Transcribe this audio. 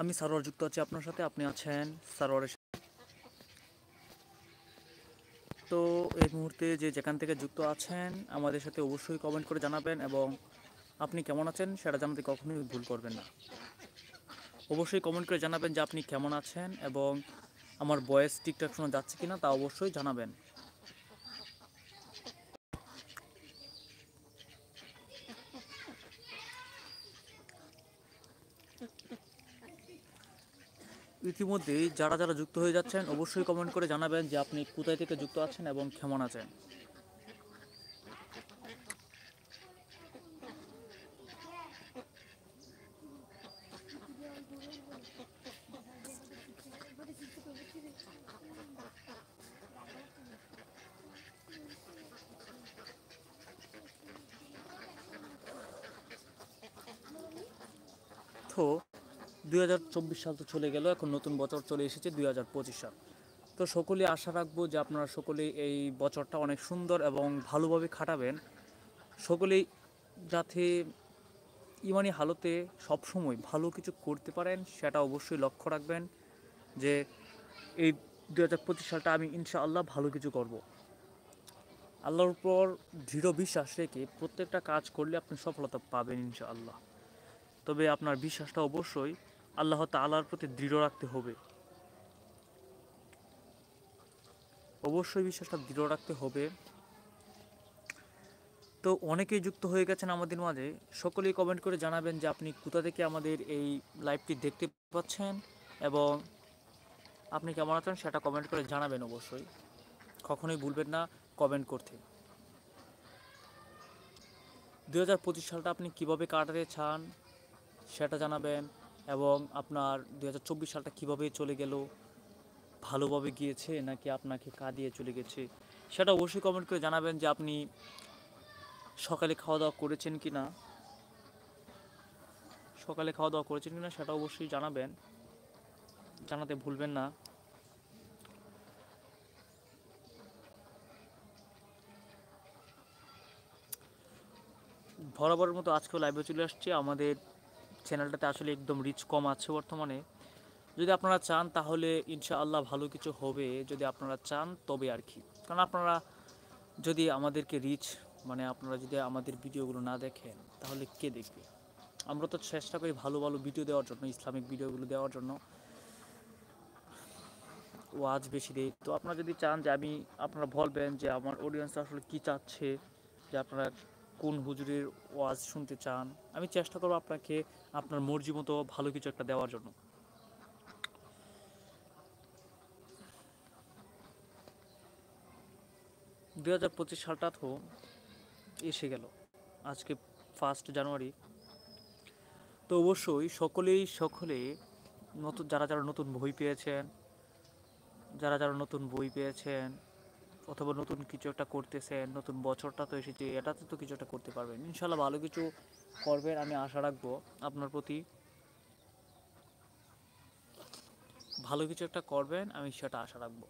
আমি সারোয়ার যুক্ত আছি আপনার সাথে, আপনি আছেন সারোয়ারের সাথে। তো এই মুহূর্তে যেখান থেকে যুক্ত আছেন আমাদের সাথে অবশ্যই কমেন্ট করে জানাবেন, এবং আপনি কেমন আছেন সেটা জানাতে কখনোই ভুল করবেন না। অবশ্যই কমেন্ট করে জানাবেন যে আপনি কেমন আছেন, এবং আমার ভয়েস ঠিকঠাক শোনা যাচ্ছে কিনা তা অবশ্যই জানাবেন। ইতিমধ্যেই যারা যারা যুক্ত হয়ে যাচ্ছেন অবশ্যই কমেন্ট করে জানাবেন যে আপনি কোথায় থেকে যুক্ত আছেন এবং কেমন আছেন। তো 2024 সাল তো চলে গেল, এখন নতুন বছর চলে এসেছে 2025 সাল। তো সকলেই আশা রাখবো যে আপনারা সকলেই এই বছরটা অনেক সুন্দর এবং ভালোভাবে কাটাবেন। সকলেই যাতে ইমানি হালতে সবসময় ভালো কিছু করতে পারেন সেটা অবশ্যই লক্ষ্য রাখবেন, যে এই 2025 সালটা আমি ইনশাআল্লাহ ভালো কিছু করব। আল্লাহর উপর দৃঢ় বিশ্বাস রেখে প্রত্যেকটা কাজ করলে আপনি সফলতা পাবেন ইনশাআল্লাহ। তবে আপনার বিশ্বাসটা অবশ্যই আল্লাহ তাআলার প্রতি দৃঢ় রাখতে হবে। অবশ্যই বিশ্বাসটা দৃঢ় রাখতে হবে। তো অনেকেই যুক্ত হয়ে গেছেন আমাদের মাঝে, সকলেই কমেন্ট করে জানাবেন যে আপনি কোথা থেকে আমাদের এই লাইভটি দেখতে পাচ্ছেন, এবং আপনি কেমন আছেন সেটা কমেন্ট করে জানাবেন। অবশ্যই কখনোই ভুলবেন না কমেন্ট করতে। 2025 সালটা আপনি কীভাবে কাটাতে চান সেটা জানাবেন, এবং আপনার 2024 সালটা কীভাবে চলে গেল, ভালোভাবে গিয়েছে নাকি আপনাকে কাঁদিয়ে চলে গেছে সেটা অবশ্যই কমেন্ট করে জানাবেন। যে আপনি সকালে খাওয়া দাওয়া করেছেন কি না, সেটা অবশ্যই জানাবেন, জানাতে ভুলবেন না। বরাবরের মতো আজকেও লাইভে চলে আসছে। আমাদের চ্যানেলটাতে আসলে একদম রিচ কম আছে বর্তমানে। যদি আপনারা চান তাহলে ইনশাআল্লাহ ভালো কিছু হবে, যদি আপনারা চান তবে আর কি। কারণ আপনারা যদি আমাদেরকে আপনারা যদি আমাদের ভিডিওগুলো না দেখেন তাহলে কে দেখবে? আমরা তো চেষ্টা করি ভালো ভালো ভিডিও দেওয়ার জন্য, ইসলামিক ভিডিওগুলো দেওয়ার জন্য, ওয়াজ বেশি দেই। তো আপনারা যদি চান যে আপনারা বলবেন যে আমার অডিয়েন্স আসলে কী চাচ্ছে, যে আপনারা কোন হুজুরের ওয়াজ শুনতে চান, আমি চেষ্টা করবো আপনাকে আপনার মর্জি মতো ভালো কিছু একটা দেওয়ার জন্য। 2025 সালটা তো এসে গেল, আজকে 1 জানুয়ারি। তো অবশ্যই সকলে নতুন যারা যারা নতুন বই পেয়েছেন, অথবা নতুন কিছু একটা করতেছেন, নতুন বছরটা তো এসেছে, এটাতে তো কিছু একটা করতে পারবেন ইনশাল্লাহ, ভালো কিছু করবেন আমি আশা রাখবো আপনার প্রতি। ভালো কিছু একটা করবেন আমি সেটা আশা রাখবো।